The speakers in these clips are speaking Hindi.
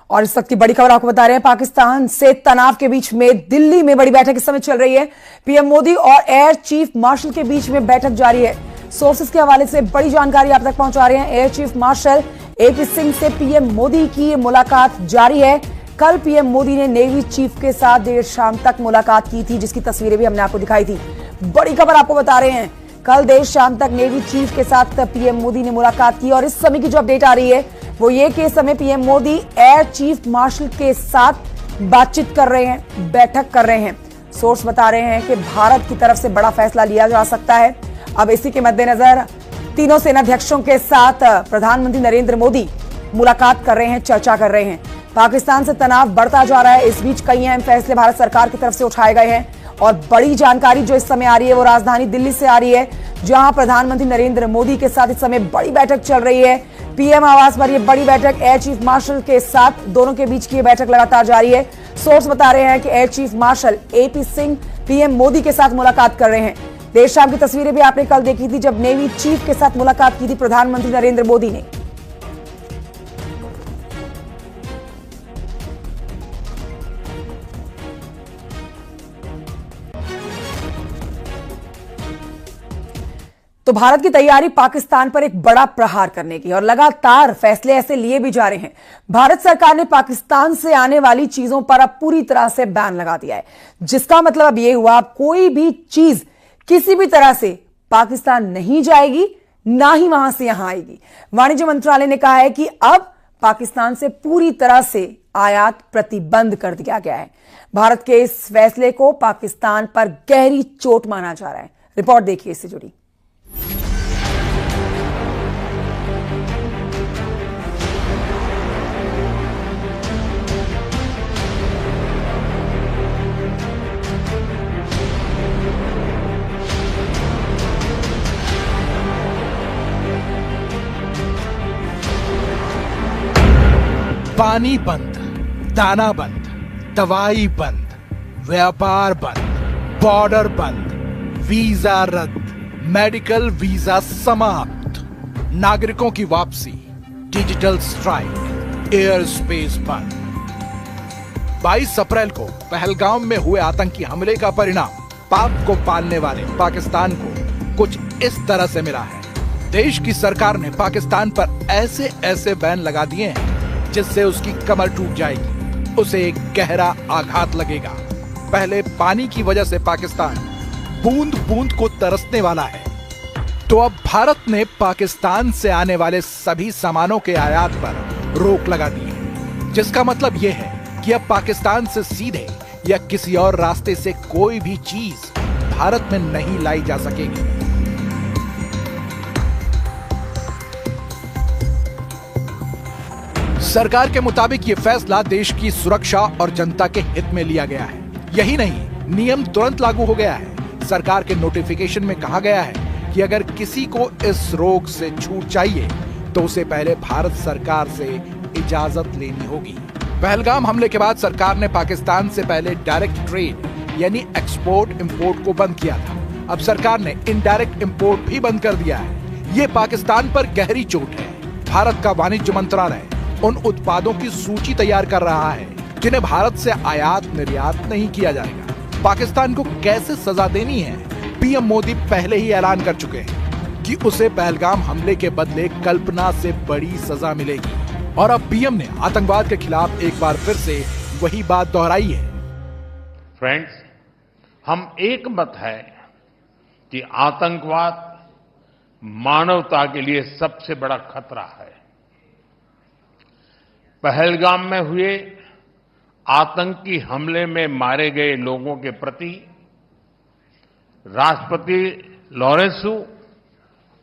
और इस वक्त की बड़ी खबर आपको बता रहे हैं, पाकिस्तान से तनाव के बीच में दिल्ली में बड़ी बैठक इस समय चल रही है। पीएम मोदी और एयर चीफ मार्शल के बीच में बैठक जारी है। सोर्सेस के हवाले से बड़ी जानकारी आप तक पहुंचा रहे हैं। Air chief marshal AP Singh से पीएम मोदी की मुलाकात जारी है। कल पीएम मोदी ने नेवी चीफ के साथ देर शाम तक मुलाकात की थी, जिसकी तस्वीरें भी हमने आपको दिखाई थी। बड़ी खबर आपको बता रहे हैं, कल देर शाम तक नेवी चीफ के साथ पीएम मोदी ने मुलाकात की और इस समय की जो अपडेट आ रही है वो ये कि इस समय PM Modi air chief marshal के साथ बातचीत कर रहे हैं, बैठक कर रहे हैं। सोर्स बता रहे हैं कि भारत की तरफ से बड़ा फैसला लिया जा सकता है। अब इसी के मद्देनजर तीनों सेनाध्यक्षों के साथ प्रधानमंत्री नरेंद्र मोदी मुलाकात कर रहे हैं, चर्चा कर रहे हैं। पाकिस्तान से तनाव बढ़ता जा रहा है। इस बीच कई अहम फैसले भारत सरकार की तरफ से उठाए गए हैं और बड़ी जानकारी जो इस समय आ रही है वो राजधानी दिल्ली से आ रही है, जहां प्रधानमंत्री नरेंद्र मोदी के साथ इस समय बड़ी बैठक चल रही है। पीएम आवास पर यह बड़ी बैठक एयर चीफ मार्शल के साथ दोनों के बीच की यह बैठक लगातार जारी है। सोर्स बता रहे हैं कि air chief marshal AP Singh PM Modi के साथ मुलाकात कर रहे हैं। देर शाम की तस्वीरें भी आपने कल देखी थी, जब नेवी चीफ के साथ मुलाकात की थी प्रधानमंत्री नरेंद्र मोदी ने। तो भारत की तैयारी पाकिस्तान पर एक बड़ा प्रहार करने की, और लगातार फैसले ऐसे लिए भी जा रहे हैं। भारत सरकार ने पाकिस्तान से आने वाली चीजों पर अब पूरी तरह से बैन लगा दिया है, जिसका मतलब अब यह हुआ कोई भी चीज किसी भी तरह से पाकिस्तान नहीं जाएगी, ना ही वहां से यहां आएगी। वाणिज्य मंत्रालय ने कहा है कि अब पाकिस्तान से पूरी तरह से आयात प्रतिबंध कर दिया गया है। भारत के इस फैसले को पाकिस्तान पर गहरी चोट माना जा रहा है। रिपोर्ट देखिए इससे जुड़ी। पानी बंद, दाना बंद, दवाई बंद, व्यापार बंद, बॉर्डर बंद, वीजा रद्द, मेडिकल वीजा समाप्त, नागरिकों की वापसी, डिजिटल स्ट्राइक, एयर स्पेस बंद। 22 अप्रैल को पहलगाम में हुए आतंकी हमले का परिणाम पाक को पालने वाले पाकिस्तान को कुछ इस तरह से मिला है। देश की सरकार ने पाकिस्तान पर ऐसे ऐसे बैन लगा दिए हैं जिससे उसकी कमर टूट जाएगी, उसे एक गहरा आघात लगेगा। पहले पानी की वजह से पाकिस्तान बूंद बूंद को तरसने वाला है, तो अब भारत ने पाकिस्तान से आने वाले सभी सामानों के आयात पर रोक लगा दी है, जिसका मतलब यह है कि अब पाकिस्तान से सीधे या किसी और रास्ते से कोई भी चीज भारत में नहीं लाई जा सकेगी। सरकार के मुताबिक ये फैसला देश की सुरक्षा और जनता के हित में लिया गया है। यही नहीं, नियम तुरंत लागू हो गया है। सरकार के नोटिफिकेशन में कहा गया है कि अगर किसी को इस रोक से छूट चाहिए तो उसे पहले भारत सरकार से इजाजत लेनी होगी। पहलगाम हमले के बाद सरकार ने पाकिस्तान से पहले डायरेक्ट ट्रेड यानी एक्सपोर्ट इंपोर्ट को बंद किया था। अब सरकार ने इनडायरेक्ट इंपोर्ट भी बंद कर दिया है। ये पाकिस्तान पर गहरी चोट है। भारत का वाणिज्य मंत्रालय उन उत्पादों की सूची तैयार कर रहा है जिन्हें भारत से आयात निर्यात नहीं किया जाएगा। पाकिस्तान को कैसे सजा देनी है, पीएम मोदी पहले ही ऐलान कर चुके हैं कि उसे पहलगाम हमले के बदले कल्पना से बड़ी सजा मिलेगी। और अब पीएम ने आतंकवाद के खिलाफ एक बार फिर से वही बात दोहराई है। फ्रेंड्स, हम एक मत है कि आतंकवाद मानवता के लिए सबसे बड़ा खतरा है। पहलगाम में हुए आतंकी हमले में मारे गए लोगों के प्रति राष्ट्रपति लॉरेंसो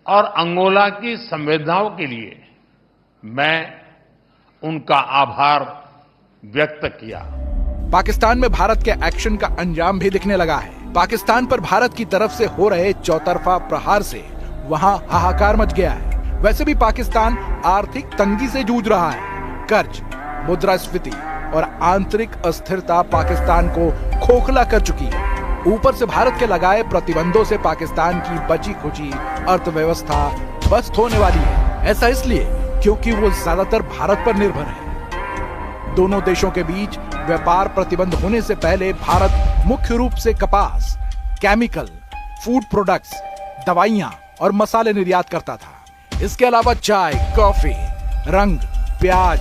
और अंगोला की संवेदनाओं के लिए मैं उनका आभार व्यक्त किया। पाकिस्तान में भारत के एक्शन का अंजाम भी दिखने लगा है। पाकिस्तान पर भारत की तरफ से हो रहे चौतरफा प्रहार से वहां हाहाकार मच गया है। वैसे भी पाकिस्तान आर्थिक तंगी से जूझ रहा है। कर्ज, मुद्रास्फीति और आंतरिक अस्थिरता पाकिस्तान को खोखला कर चुकी है। ऊपर से भारत के लगाए प्रतिबंधों से पाकिस्तान की बची खुची अर्थव्यवस्था ध्वस्त होने वाली है। ऐसा इसलिए क्योंकि वो ज्यादातर भारत पर निर्भर है। दोनों देशों के बीच व्यापार प्रतिबंध होने से पहले भारत मुख्य रूप से कपास, केमिकल, फूड प्रोडक्ट्स, दवाइयां और मसाले निर्यात करता था। इसके अलावा चाय, कॉफी, रंग, प्याज,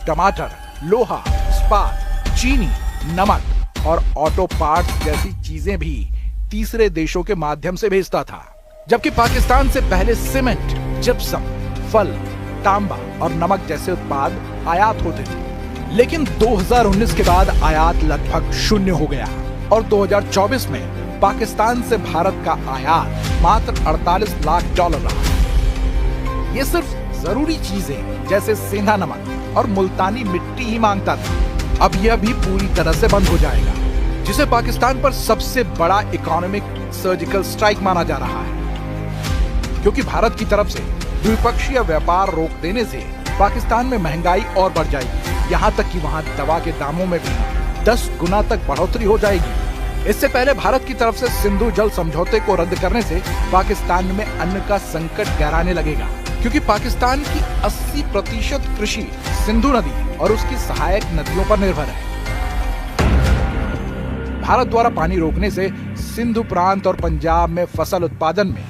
टमाटर, लोहा, इस्पात, चीनी, नमक और ऑटो पार्ट्स जैसी चीजें भी तीसरे देशों के माध्यम से भेजता था। जबकि पाकिस्तान से पहले सीमेंट, जिप्सम, फल, तांबा और नमक जैसे उत्पाद आयात होते थे। लेकिन 2019 के बाद आयात लगभग शून्य हो गया और 2024 में पाकिस्तान से भारत का आयात मात्र $48 लाख रहा। ये सिर्फ जरूरी चीजें जैसे सेंधा नमक और मुल्तानी मिट्टी ही मांगता था। अब यह भी पूरी तरह से बंद हो जाएगा, जिसे पाकिस्तान पर सबसे बड़ा इकोनॉमिक सर्जिकल स्ट्राइक माना जा रहा है, क्योंकि भारत की तरफ से द्विपक्षीय व्यापार रोक देने से पाकिस्तान में महंगाई और बढ़ जाएगी। यहाँ तक कि वहाँ दवा के दामों में भी 10 गुना तक बढ़ोतरी हो जाएगी। इससे पहले भारत की तरफ से सिंधु जल समझौते को रद्द करने से पाकिस्तान में अन्न का संकट गहराने लगेगा, क्योंकि पाकिस्तान की 80% कृषि सिंधु नदी और उसकी सहायक नदियों पर निर्भर है। भारत द्वारा पानी रोकने से सिंधु प्रांत और पंजाब में फसल उत्पादन में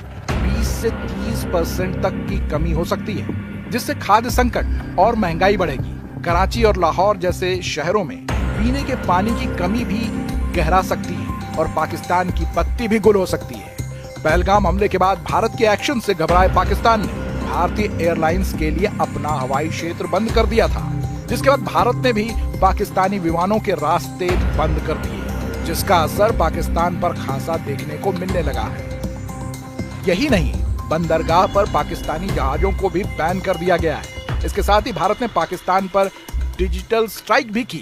20 से 30% तक की कमी हो सकती है, जिससे खाद्य संकट और महंगाई बढ़ेगी। कराची और लाहौर जैसे शहरों में पीने के पानी की कमी भी गहरा सकती है और पाकिस्तान की पत्ती भी गुल हो सकती है। पहलगाम हमले के बाद भारत के एक्शन से घबराए पाकिस्तान ने भारतीय एयरलाइंस के लिए अपना हवाई क्षेत्र बंद कर दिया था, जिसके बाद भारत ने भी पाकिस्तानी विमानों के रास्ते बंद कर दिए, जिसका असर पाकिस्तान पर खासा देखने को मिलने लगा है। यही नहीं, बंदरगाह पर पाकिस्तानी जहाजों को भी बैन कर दिया गया है। इसके साथ ही भारत ने पाकिस्तान पर डिजिटल स्ट्राइक भी की।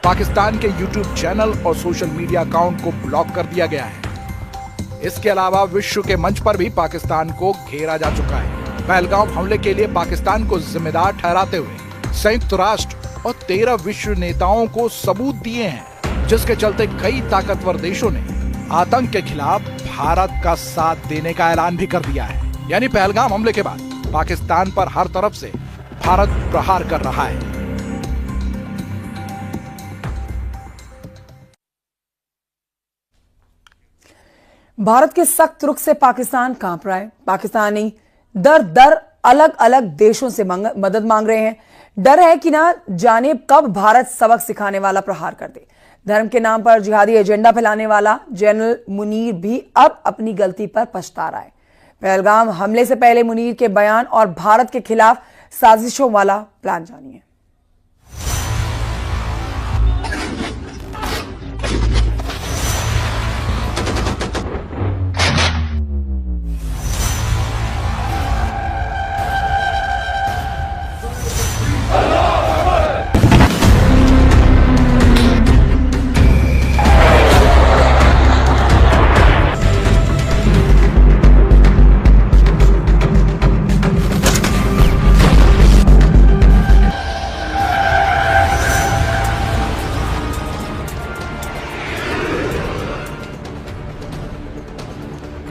पाकिस्तान के YouTube चैनल और सोशल मीडिया अकाउंट को ब्लॉक कर दिया गया है। इसके अलावा विश्व के मंच पर भी पाकिस्तान को घेरा जा चुका है। पहलगाम हमले के लिए पाकिस्तान को जिम्मेदार ठहराते हुए संयुक्त राष्ट्र और 13 विश्व नेताओं को सबूत दिए हैं, जिसके चलते कई ताकतवर देशों ने आतंक के खिलाफ भारत का साथ देने का ऐलान भी कर दिया है। यानी पहलगाम हमले के बाद पाकिस्तान पर हर तरफ से भारत प्रहार कर रहा है। भारत के सख्त रुख से पाकिस्तान कांप रहा है। पाकिस्तानी दर दर अलग अलग देशों से मदद मांग रहे हैं। डर है कि ना जाने कब भारत सबक सिखाने वाला प्रहार कर दे। धर्म के नाम पर जिहादी एजेंडा फैलाने वाला जनरल मुनीर भी अब अपनी गलती पर पछता रहा है। पहलगाम हमले से पहले मुनीर के बयान और भारत के खिलाफ साजिशों वाला प्लान जानिए।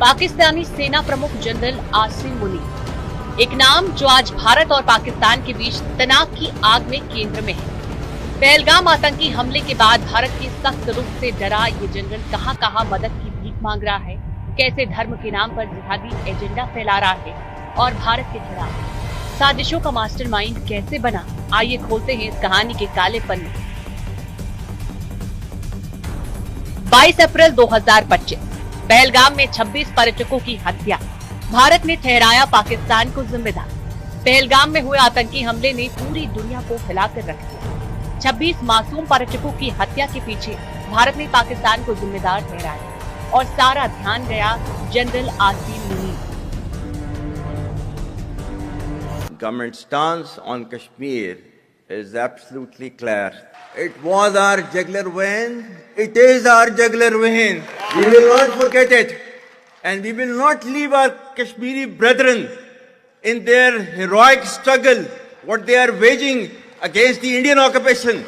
पाकिस्तानी सेना प्रमुख जनरल आसिम मुनीर, एक नाम जो आज भारत और पाकिस्तान के बीच तनाव की आग में केंद्र में है। पहलगाम आतंकी हमले के बाद भारत के सख्त रुख से डरा ये जनरल कहां मदद की भीख मांग रहा है, कैसे धर्म के नाम पर जिहादी एजेंडा फैला रहा है और भारत के खिलाफ साजिशों का मास्टरमाइंड कैसे बना। आइए खोलते हैं इस कहानी के काले पन्ने। 22 अप्रैल 2025 पहलगाम में 26 पर्यटकों की हत्या। भारत ने ठहराया पाकिस्तान को जिम्मेदार। पहलगाम में हुए आतंकी हमले ने पूरी दुनिया को हिलाकर रख दिया। 26 मासूम पर्यटकों की हत्या के पीछे भारत ने पाकिस्तान को जिम्मेदार ठहराया और सारा ध्यान गया general Asim Munir. Government stance on Kashmir is absolutely clear. It was our jugular vein. It is our jugular vein. We will not forget it. And we will not leave our Kashmiri brethren in their heroic struggle, what they are waging against the Indian occupation.